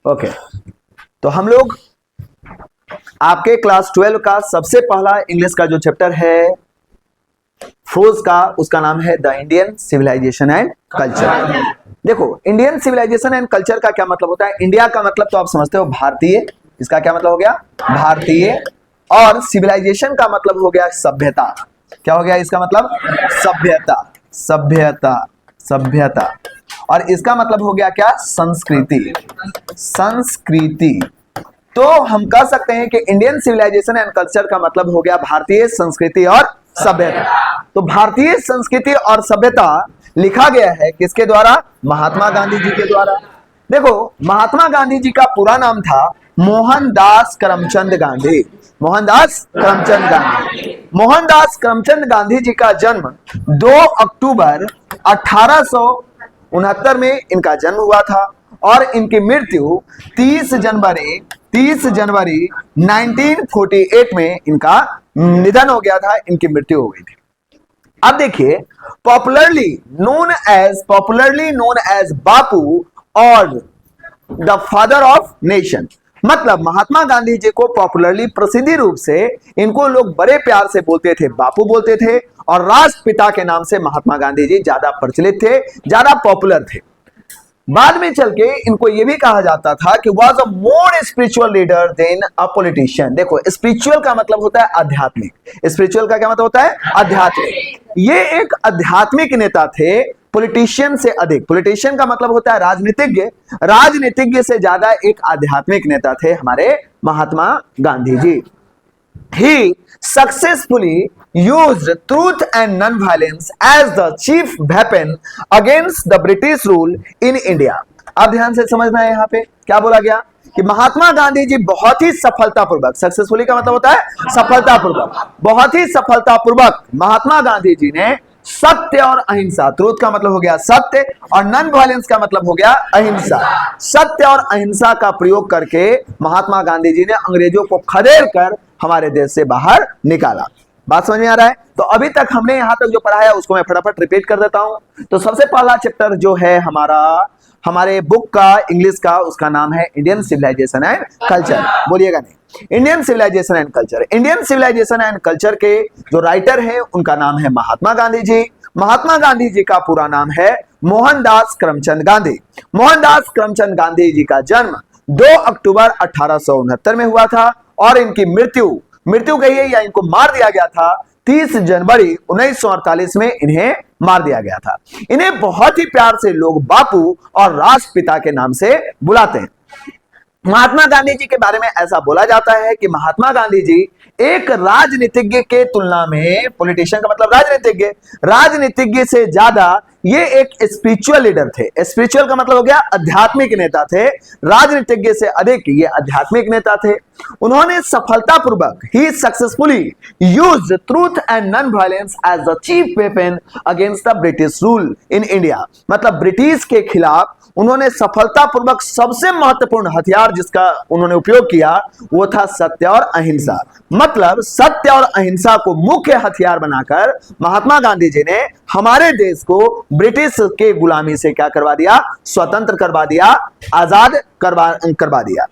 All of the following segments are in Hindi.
ओके, तो हम लोग आपके क्लास 12 का सबसे पहला इंग्लिश का जो चैप्टर है फ्रोज का, उसका नाम है the Indian civilisation and culture. देखो, इंडियन सिविलाइजेशन एंड कल्चर का क्या मतलब होता है? इंडिया का मतलब तो आप समझते हो भारतीय, इसका क्या मतलब हो गया? भारतीय। और सिविलाइजेशन का मतलब हो गया सभ्यता। क्या हो गया इसका मतलब? सभ्यता, सभ्यता, सभ्यता। और इसका मतलब हो गया क्या? संस्कृति, संस्कृति। तो हम कह सकते हैं कि इंडियन सिविलाइजेशन एंड कल्चर का मतलब हो गया भारतीय संस्कृति और सभ्यता। तो भारतीय संस्कृति और सभ्यता लिखा गया है किसके द्वारा? महात्मा गांधी जी के द्वारा। देखो, महात्मा गांधी जी का पूरा नाम था मोहनदास करमचंद गांधी। मोहनदास करमचंद गांधी। मोहनदास करमचंद गांधी जी का जन्म 2 अक्टूबर 1869 में इनका जन्म हुआ था और इनकी मृत्यु 30 जनवरी 1948 में इनका निधन हो गया था, इनकी मृत्यु हो गई थी। अब देखिए, पॉपुलरली नोन एज बापू और द फादर ऑफ नेशन, मतलब महात्मा गांधी जी को पॉपुलरली प्रसिद्धि रूप से इनको लोग बड़े प्यार से बोलते थे, बापू बोलते थे, और राष्ट्रपिता के नाम से महात्मा गांधी जी ज्यादा प्रचलित थे, ज्यादा पॉपुलर थे। बाद में चल के इनको यह भी कहा जाता था कि was a more spiritual leader than a politician. देखो, स्पिरिचुअल का मतलब होता है आध्यात्मिक। स्पिरिचुअल का क्या मतलब होता है? आध्यात्मिक। ये एक आध्यात्मिक नेता थे, पॉलिटिशियन से अधिक। पॉलिटिशियन का मतलब होता है राजनीतिज्ञ, राजनीतिज्ञ से ज्यादा एक आध्यात्मिक नेता थे हमारे महात्मा गांधी जी। He successfully used truth and non-violence as the chief weapon against the British rule in India. अब ध्यान से समझना है, यहाँ पे क्या बोला गया कि महात्मा गांधी जी बहुत ही सफलतापूर्वक, सक्सेसफुली का मतलब होता है सफलतापूर्वक, बहुत ही सफलतापूर्वक महात्मा गांधी जी ने सत्य और अहिंसा, ट्रूथ का मतलब हो गया सत्य और नॉन वायलेंस का मतलब हो गया अहिंसा, सत्य और अहिंसा का प्रयोग करके महात्मा गांधी जी ने अंग्रेजों को खदेड़ कर हमारे देश से बाहर निकाला। बात समझ में आ रहा है? तो अभी तक हमने यहां तक जो पढ़ाया उसको मैं फटाफट रिपीट कर देता हूं। तो सबसे पहला चैप्टर जो है हमारे बुक का इंग्लिश का, उसका नाम है इंडियन सिविलाइजेशन एंड कल्चर। बोलिएगा नहीं, Indian civilisation and culture. Indian civilisation and culture के जो राइटर है उनका नाम है महात्मा गांधी जी। महात्मा गांधी जी का पूरा नाम है मोहनदास करमचंद गांधी। मोहनदास करमचंद गांधी जी का जन्म 2 अक्टूबर 1869 में हुआ था और इनकी मृत्यु गई है या इनको मार दिया गया था 30 जनवरी 1948 में इन्हें मार दिया गया था। इन्हें बहुत ही प्यार से लोग बापू और राष्ट्रपिता के नाम से बुलाते हैं। महात्मा गांधी जी के बारे में ऐसा बोला जाता है कि महात्मा गांधी जी एक राजनीतिज्ञ के तुलना में, पॉलिटिशियन का मतलब राजनीतिज्ञ से ज्यादा ये एक स्पिरिचुअल लीडर थे। स्पिरिचुअल का मतलब हो गया आध्यात्मिक नेता थे, राजनीतिज्ञ से अधिक ये आध्यात्मिक नेता थे। उन्होंने सफलतापूर्वक ही successfully used truth and non violence as the chief weapon against the British rule in India, मतलब ब्रिटिश के खिलाफ उन्होंने सफलतापूर्वक सबसे महत्वपूर्ण हथियार जिसका उन्होंने उपयोग किया वो था सत्य और अहिंसा। मतलब सत्य और अहिंसा को मुख्य हथियार बनाकर महात्मा गांधी जी ने हमारे देश को ब्रिटिश के गुलामी से क्या करवा दिया? स्वतंत्र करवा दिया, आजाद करवा दिया।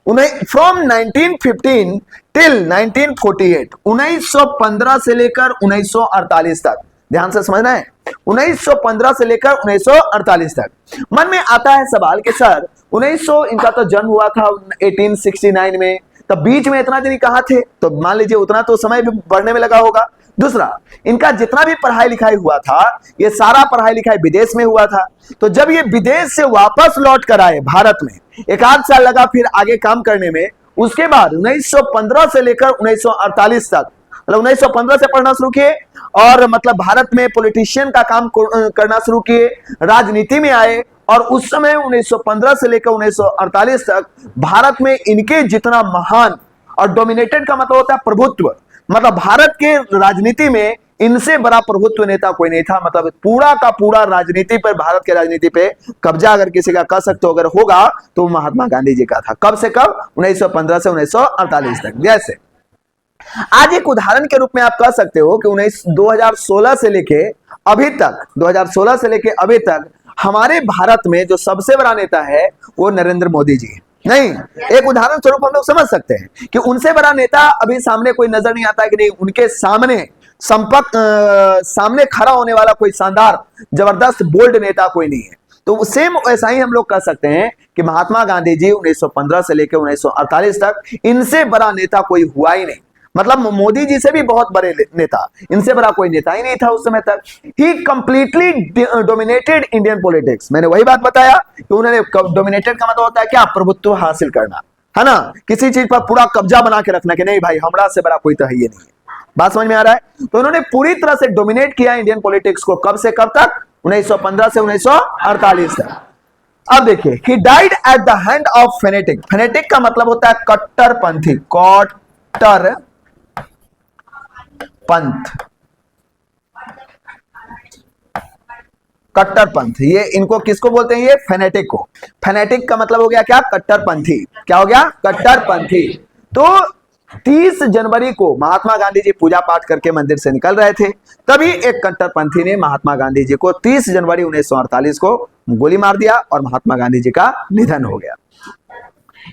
उन्हें फ्रॉम 1915 टिल 1948, 1915 से लेकर 1948 तक, ध्यान से समझना है, 1915 से लेकर 1948 तक। मन में आता है सवाल कि सर 1900 इनका तो जन्म हुआ था 1869 में, तब बीच में इतना दिन कहां थे? तो मान लीजिए उतना तो समय भी बढ़ने में लगा होगा। दूसरा, इनका जितना भी पढ़ाई लिखाई हुआ था ये सारा पढ़ाई लिखाई विदेश में हुआ था। तो जब ये विदेश से वापस लौट कर आए भारत में, एक आध साल लगा फिर आगे काम करने में। उसके बाद 1915 से लेकर 1948 तक, मतलब 1915 से पढ़ना शुरू किए और मतलब भारत में पॉलिटिशियन का काम करना शुरू किए, राजनीति में आए। और उस समय 1915 से लेकर 1948 तक भारत में इनके जितना महान, और डोमिनेटेड का मतलब होता है प्रभुत्व, मतलब भारत के राजनीति में इनसे बड़ा प्रभुत्व नेता कोई नहीं था। मतलब पूरा का पूरा राजनीति पर, भारत के राजनीति पे कब्जा अगर किसी का कह सकते हो अगर होगा तो महात्मा गांधी जी का था। कब से कब? 1915 से 1948 तक। जैसे आज एक उदाहरण के रूप में आप कह सकते हो कि 2016 से लेके अभी तक हमारे भारत में जो सबसे बड़ा नेता है वो नरेंद्र मोदी जी है। नहीं, एक उदाहरण स्वरूप हम लोग समझ सकते हैं कि उनसे बड़ा नेता अभी सामने कोई नजर नहीं आता कि नहीं, उनके सामने सामने खड़ा होने वाला कोई शानदार जबरदस्त बोल्ड नेता कोई नहीं है। तो सेम ऐसा ही हम लोग कह सकते हैं कि महात्मा गांधी जी 1915 से लेकर 1948 तक इनसे बड़ा नेता कोई हुआ ही नहीं। मतलब मोदी जी से भी बहुत बड़े नेता, इनसे बड़ा कोई नेता ही नहीं था उस समय तक। ही कंप्लीटली डोमिनेटेड इंडियन पॉलिटिक्स। मैंने वही बात बताया कि उन्होंने डोमिनेटेड का मतलब होता है क्या, प्रभुत्व हासिल करना, है ना, किसी चीज पर पूरा कब्जा बना के रखना कि नहीं भाई हमरा से बड़ा कोई तो है ही नहीं है। बात समझ में आ रहा है? तो उन्होंने पूरी तरह से डोमिनेट किया इंडियन पॉलिटिक्स को। कब से कब तक? 1915 से 1948 तक। अब देखिए, he died at the hand of phonetic. Phonetic का मतलब होता है कट्टरपंथी, कट्टर पंथ, कट्टरपंथ। ये इनको किसको बोलते हैं? ये फेनेटिक को। फेनेटिक का मतलब हो गया क्या? कट्टरपंथी। क्या हो गया? कट्टरपंथी। तो 30 जनवरी को महात्मा गांधी जी पूजा पाठ करके मंदिर से निकल रहे थे, तभी एक कट्टरपंथी ने महात्मा गांधी जी को 30 जनवरी 1948 को गोली मार दिया और महात्मा गांधी जी का निधन हो गया।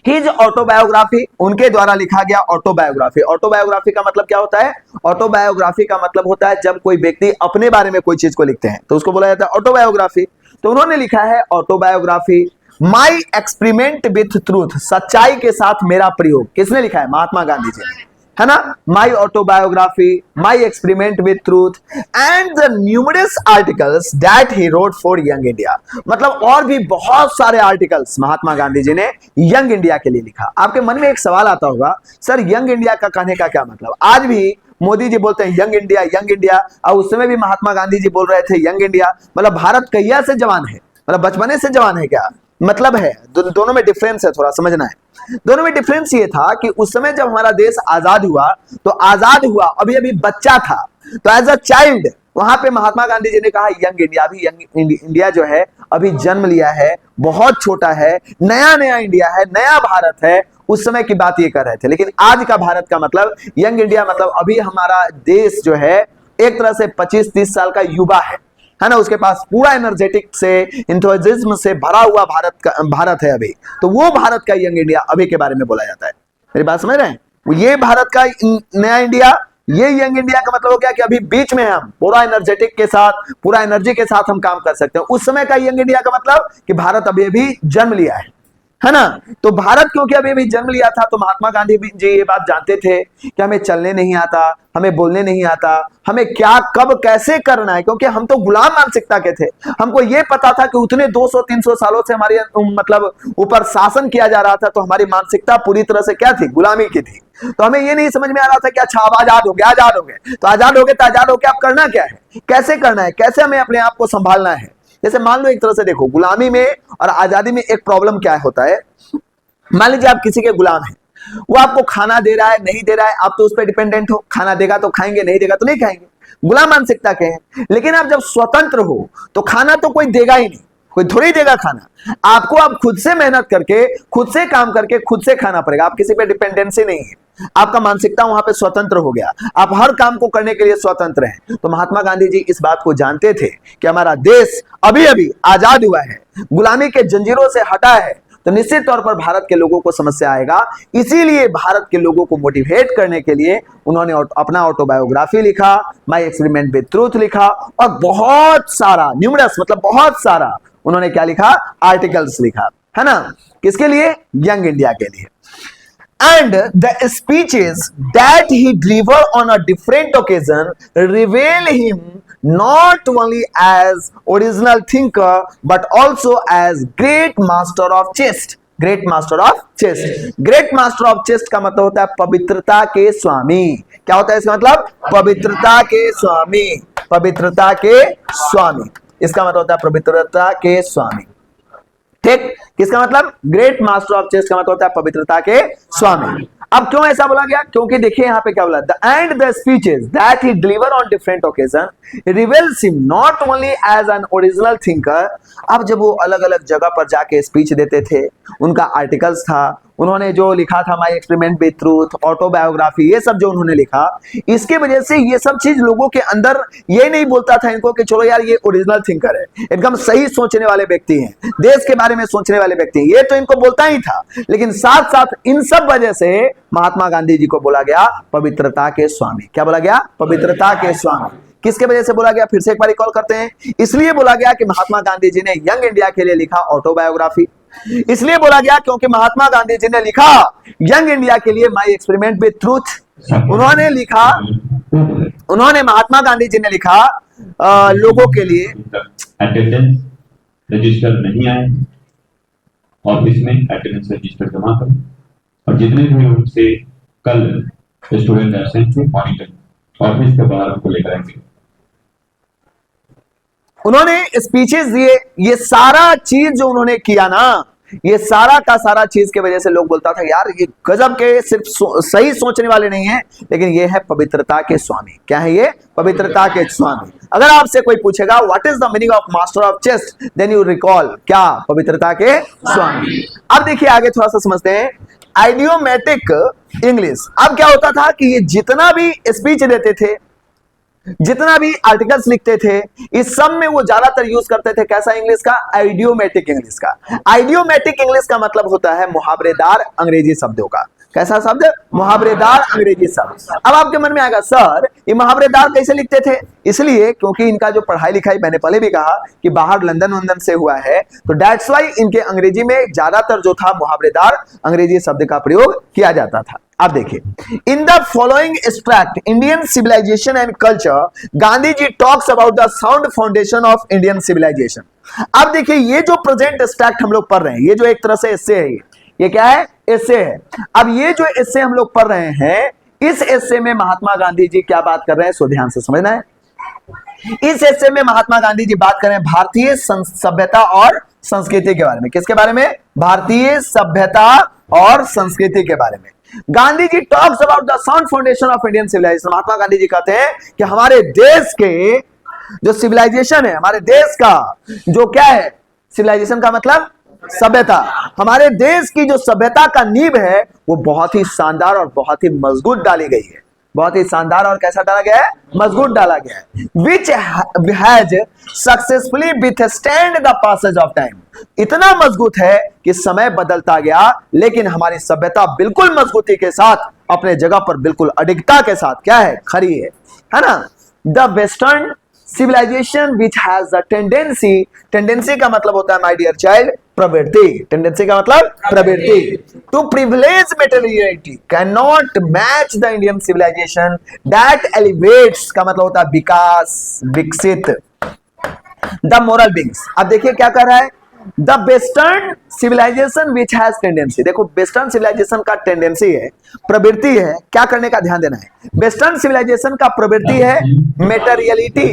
हिज ऑटोबायोग्राफी, उनके द्वारा लिखा गया ऑटोबायोग्राफी। ऑटोबायोग्राफी का मतलब क्या होता है? ऑटोबायोग्राफी का मतलब होता है जब कोई व्यक्ति अपने बारे में कोई चीज को लिखते हैं तो उसको बोला जाता है ऑटोबायोग्राफी। तो उन्होंने लिखा है autobiography, my experiment with truth, सच्चाई के साथ मेरा प्रयोग। किसने लिखा है? महात्मा गांधी जी ने, है ना। My autobiography, my experiment with truth and the numerous articles that he wrote for young India. मतलब और भी बहुत सारे आर्टिकल्स महात्मा गांधी जी ने यंग इंडिया के लिए लिखा। आपके मन में एक सवाल आता होगा, सर यंग इंडिया का कहने का क्या मतलब? आज भी मोदी जी बोलते हैं यंग इंडिया, यंग इंडिया, और उस समय भी महात्मा गांधी जी बोल रहे थे यंग इंडिया। मतलब भारत कहिया से जवान है? मतलब बचपने से जवान है क्या? मतलब है दोनों में डिफरेंस है, थोड़ा समझना है। दोनों में डिफरेंस ये था कि उस समय जब हमारा देश आजाद हुआ तो आजाद हुआ अभी अभी बच्चा था, तो एज अ चाइल्ड वहां पे महात्मा गांधी जी ने कहा यंग इंडिया। अभी यंग इंडिया जो है अभी जन्म लिया है, बहुत छोटा है, नया नया इंडिया है, नया भारत है। उस समय की बात ये कर रहे थे। लेकिन आज का भारत का मतलब यंग इंडिया, मतलब अभी हमारा देश जो है एक तरह से 25-30 साल का युवा है ना, उसके पास पूरा एनर्जेटिक से, इंथुजिज्म से भरा हुआ भारत है अभी। तो वो भारत का यंग इंडिया अभी के बारे में बोला जाता है। मेरी बात समझ रहे हैं? ये भारत का नया इंडिया, ये यंग इंडिया का मतलब हो गया कि अभी बीच में हम पूरा एनर्जेटिक के साथ, पूरा एनर्जी के साथ हम काम कर सकते हैं। उस समय का यंग इंडिया का मतलब कि भारत अभी अभी जन्म लिया है ना। तो भारत क्योंकि अभी अभी जन्म लिया था, तो महात्मा गांधी जी ये बात जानते थे कि हमें चलने नहीं आता, हमें बोलने नहीं आता, हमें क्या कब कैसे करना है, क्योंकि हम तो गुलाम मानसिकता के थे। हमको ये पता था कि उतने 200-300 सालों से हमारे मतलब ऊपर शासन किया जा रहा था, तो हमारी मानसिकता पूरी तरह से क्या थी? गुलामी की थी। तो हमें ये नहीं समझ में आ रहा था कि अच्छा अब आजाद हो गए, आजाद हो गए, तो आजाद हो गए, तो आजाद हो गए, अब करना क्या है, कैसे करना है, कैसे हमें अपने आप को संभालना है। जैसे मान लो एक तरह से देखो, गुलामी में और आजादी में एक प्रॉब्लम क्या होता है। मान लीजिए आप किसी के गुलाम हैं, वो आपको खाना दे रहा है, नहीं दे रहा है, आप तो उस पर डिपेंडेंट हो, खाना देगा तो खाएंगे, नहीं देगा तो नहीं खाएंगे, गुलाम मानसिकता के हैं। लेकिन आप जब स्वतंत्र हो तो खाना तो कोई देगा ही नहीं, कोई थोड़ी देगा खाना, आपको आप खुद से मेहनत करके, खुद से काम करके, खुद से खाना पड़ेगा। आप किसी पे डिपेंडेंसी नहीं है, आपका मानसिकता वहां पे स्वतंत्र हो गया, आप हर काम को करने के लिए स्वतंत्र हैं। तो महात्मा गांधी जी इस बात को जानते थे कि हमारा देश अभी अभी आजाद हुआ है, गुलामी के जंजीरों से हटा है, तो निश्चित तौर पर भारत के लोगों को समस्या आएगा। इसीलिए भारत के लोगों को मोटिवेट करने के लिए उन्होंने अपना ऑटोबायोग्राफी लिखा, माय एक्सपेरिमेंट विद ट्रूथ लिखा, और बहुत सारा, न्यूमरस मतलब बहुत सारा, उन्होंने क्या लिखा? आर्टिकल्स लिखा, है ना। किसके लिए? यंग इंडिया के लिए। And the speeches that he delivered on a different occasion reveal him not only as original thinker but also as great master of chess. Great master of chess. ग्रेट मास्टर ऑफ चेस का मतलब होता है पवित्रता के स्वामी। क्या होता है इसका मतलब? पवित्रता के स्वामी, पवित्रता के स्वामी, इसका मतलब होता है पवित्रता के स्वामी। ठीक, किसका मतलब? ग्रेट मास्टर ऑफ चेस का मतलब होता है पवित्रता के स्वामी। अब क्यों ऐसा बोला गया? क्योंकि देखिए यहां पे क्या बोला, the and the speeches that he deliver on different occasion reveals him not only as an original thinker. अब जब वो अलग अलग जगह पर जाके स्पीच देते थे, उनका आर्टिकल्स था, उन्होंने जो लिखा था my experiment with truth, autobiography, ये सब जो उन्होंने लिखा, इसके वजह से ये सब चीज लोगों के अंदर ये नहीं बोलता था इनको कि चलो यार ये ओरिजिनल थिंकर है, एकदम सही सोचने वाले व्यक्ति हैं, देश के बारे में सोचने वाले व्यक्ति हैं, ये तो इनको बोलता ही था। लेकिन साथ साथ इन सब वजह से महात्मा गांधी जी को बोला गया पवित्रता के स्वामी। क्या बोला गया? पवित्रता के स्वामी। किसके वजह से बोला गया? फिर से एक बार रिकॉल करते हैं। इसलिए बोला गया कि महात्मा गांधी जी ने यंग इंडिया के लिए लिखा ऑटोबायोग्राफी। इसलिए बोला गया क्योंकि महात्मा गांधी जी ने लिखा यंग इंडिया के लिए माई एक्सपेरिमेंट विद ट्रूथ। उन्होंने महात्मा गांधी जी ने लिखा लोगों के लिए अटेंडेंस रजिस्टर नहीं आए, ऑफिस में अटेंडेंस रजिस्टर जमा करें, और जितने भी उनसे कल स्टूडेंट एब्सेंट थे मॉनिटर ऑफिस के बाहर उनको लेकर आएंगे। उन्होंने स्पीचेस दिए, ये सारा चीज जो उन्होंने किया ना, ये सारा का सारा चीज के वजह से लोग बोलता था यार ये गजब के सिर्फ सही सोचने वाले नहीं है, लेकिन ये है पवित्रता के स्वामी। क्या है ये? पवित्रता के स्वामी। अगर आपसे कोई पूछेगा what is the meaning of master of chest, then you recall क्या? पवित्रता के स्वामी। अब देखिए आगे थोड़ा सा समझते हैं आइडियोमेटिक इंग्लिश। अब क्या होता था कि ये जितना भी स्पीच देते थे, जितना भी आर्टिकल्स लिखते थे, इस सब में वो ज्यादातर यूज करते थे कैसा इंग्लिश का? आइडियोमेटिक इंग्लिश का। आइडियोमेटिक इंग्लिश का मतलब होता है मुहावरेदार अंग्रेजी शब्दों का। कैसा शब्द? मुहावरेदार अंग्रेजी शब्द। अब आपके मन में आएगा सर ये मुहावरेदार कैसे लिखते थे? इसलिए क्योंकि इनका जो पढ़ाई लिखाई मैंने पहले भी कहा कि बाहर लंदन वंदन से हुआ है, तो दैट्स वाई इनके अंग्रेजी में ज्यादातर जो था मुहावरेदार अंग्रेजी शब्द का प्रयोग किया जाता था। अब देखिए in the following extract Indian civilisation and culture, Gandhi ji talks about the sound foundation of Indian civilisation. अब देखिए ये जो प्रेजेंट एक्सट्रैक्ट हम लोग पढ़ रहे हैं, ये जो एक तरह से एस्से है, ये क्या है? एस्से है। अब ये जो एस्से हम लोग पढ़ रहे हैं, इस एस्से में महात्मा गांधी जी क्या बात कर रहे हैं, सो ध्यान से समझना है। इस एस्से में महात्मा गांधी जी बात करें भारतीय सभ्यता और संस्कृति के बारे में। किसके बारे में? भारतीय सभ्यता और संस्कृति के बारे में। Gandhi ji talks about the sound foundation of Indian civilization. Mahatma Gandhi ji कहते हैं कि हमारे देश के जो सिविलाइजेशन है, हमारे देश का जो क्या है, सिविलाइजेशन का मतलब सभ्यता, हमारे देश की जो सभ्यता का नींव है वो बहुत ही शानदार और बहुत ही मजबूत डाली गई है। बहुत ही शानदार और कैसा डाला गया है? मजबूत डाला गया है। Which has successfully withstand the passage of time. इतना मजबूत है कि समय बदलता गया, लेकिन हमारी सभ्यता बिल्कुल मजबूती के साथ अपने जगह पर बिल्कुल अडिगता के साथ क्या है? खड़ी है ना। The western civilisation which has the tendency, tendency का मतलब होता है माय डियर चाइल्ड प्रवृत्ति, टेंडेंसी का मतलब प्रवृत्ति, to privilege materiality can not match the Indian civilisation that elevates, का मतलब होता है विकास, विकसित, द मोरल बीइंग्स। अब देखिए क्या कर रहा है, the western civilisation which has tendency. देखो वेस्टर्न सिविलाइजेशन का टेंडेंसी है, प्रवृत्ति है, क्या करने का ध्यान देना है। वेस्टर्न सिविलाइजेशन का प्रवृत्ति है materiality,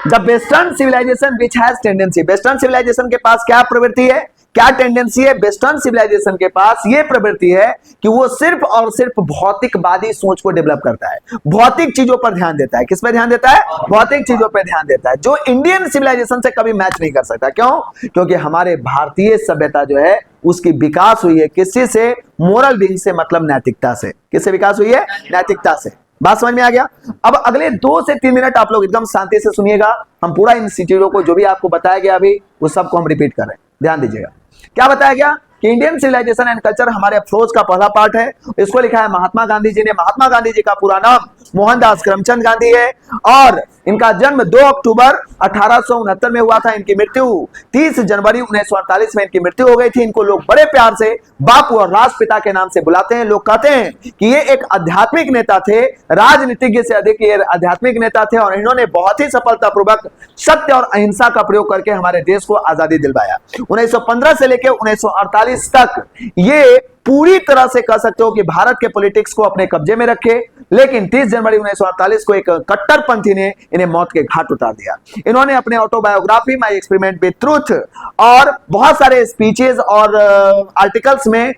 the western civilisation which has tendency. Western civilisation के पास क्या प्रवृत्ति है, क्या टेंडेंसी है? वेस्टर्न सिविलाइजेशन के पास ये प्रवृत्ति है कि वो सिर्फ और सिर्फ भौतिकवादी सोच को डेवलप करता है, भौतिक चीजों पर ध्यान देता है। किस पर ध्यान देता है? भौतिक चीजों पर ध्यान देता है, जो इंडियन सिविलाइजेशन से कभी मैच नहीं कर सकता। क्यों? क्योंकि हमारे भारतीय सभ्यता जो है उसकी विकास हुई है किससे से? मोरल बीइंग से, मतलब नैतिकता से। किससे विकास हुई है? नैतिकता से। बात समझ में आ गया? अब अगले 2 से 3 मिनट आप लोग एकदम शांति से सुनिएगा। हम पूरा इन चीजों को जो भी आपको बताया गया अभी वो सबको हम रिपीट कर रहे हैं, ध्यान दीजिएगा। क्या बताया गया कि इंडियन सिविलाइजेशन एंड कल्चर हमारे अप्रोच का पहला पार्ट है। इसको लिखा है महात्मा गांधी जी ने। महात्मा गांधी जी का पूरा नाम मोहनदास करमचंद गांधी है और इनका जन्म 2 अक्टूबर 1869 में हुआ था। इनकी मृत्यु 30 जनवरी 1948 में इनकी मृत्यु हो गई थी। इनको लोग बड़े प्यार से बापू और राष्ट्रपिता के नाम से बुलाते हैं। लोग कहते हैं कि ये एक आध्यात्मिक नेता थे, राजनीतिज्ञ से अधिक ये आध्यात्मिक नेता थे और इन्होंने बहुत ही सफलतापूर्वक सत्य और अहिंसा का प्रयोग करके हमारे देश को आजादी दिलवाया। 1915 से लेकर 1948 तक ये पूरी तरह से कह सकते हो कि भारत के पॉलिटिक्स को अपने कब्जे में रखे, लेकिन 30 जनवरी 1948 को एक कट्टरपंथी ने इन्हें मौत के घाट उतार दिया। इन्होंने अपने autobiography my experiment with truth और बहुत सारे स्पीचेस और आर्टिकल्स में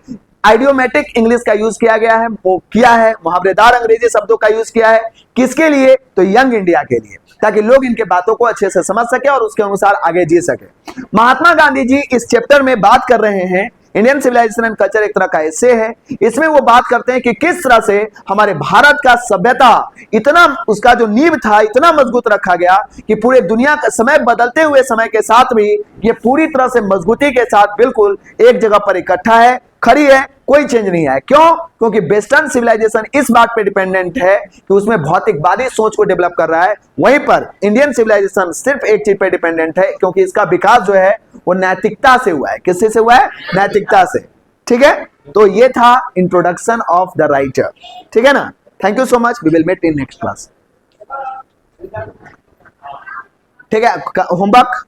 आइडियोमेटिक इंग्लिश का यूज किया गया है, वो किया है, मुहावरेदार अंग्रेजी शब्दों का यूज किया है। किसके लिए? तो यंग इंडिया के लिए, ताकि लोग इनके बातों को अच्छे से समझ सके और उसके अनुसार आगे जी सके। महात्मा गांधी जी इस चैप्टर में बात कर रहे हैं, इंडियन सिविलाइजेशन एंड कल्चर एक तरह का एसे है, इसमें वो बात करते हैं कि किस तरह से हमारे भारत का सभ्यता इतना, उसका जो नींव था इतना मजबूत रखा गया कि पूरे दुनिया का समय बदलते हुए समय के साथ भी ये पूरी तरह से मजबूती के साथ बिल्कुल एक जगह पर इकट्ठा है, खड़ी है, कोई चेंज नहीं है। क्यों? क्योंकि वेस्टर्न सिविलाइजेशन इस बात पे डिपेंडेंट है कि उसमें भौतिकवादी सोच को डेवलप कर रहा है, वहीं पर इंडियन सिविलाइजेशन सिर्फ एक चीज पे डिपेंडेंट है, क्योंकि इसका विकास जो है वो नैतिकता से हुआ है। किससे से हुआ है? नैतिकता से। ठीक है, तो ये था इंट्रोडक्शन ऑफ द राइटर। ठीक है ना? Thank you so much, we will meet in next class. ठीक है, होमवर्क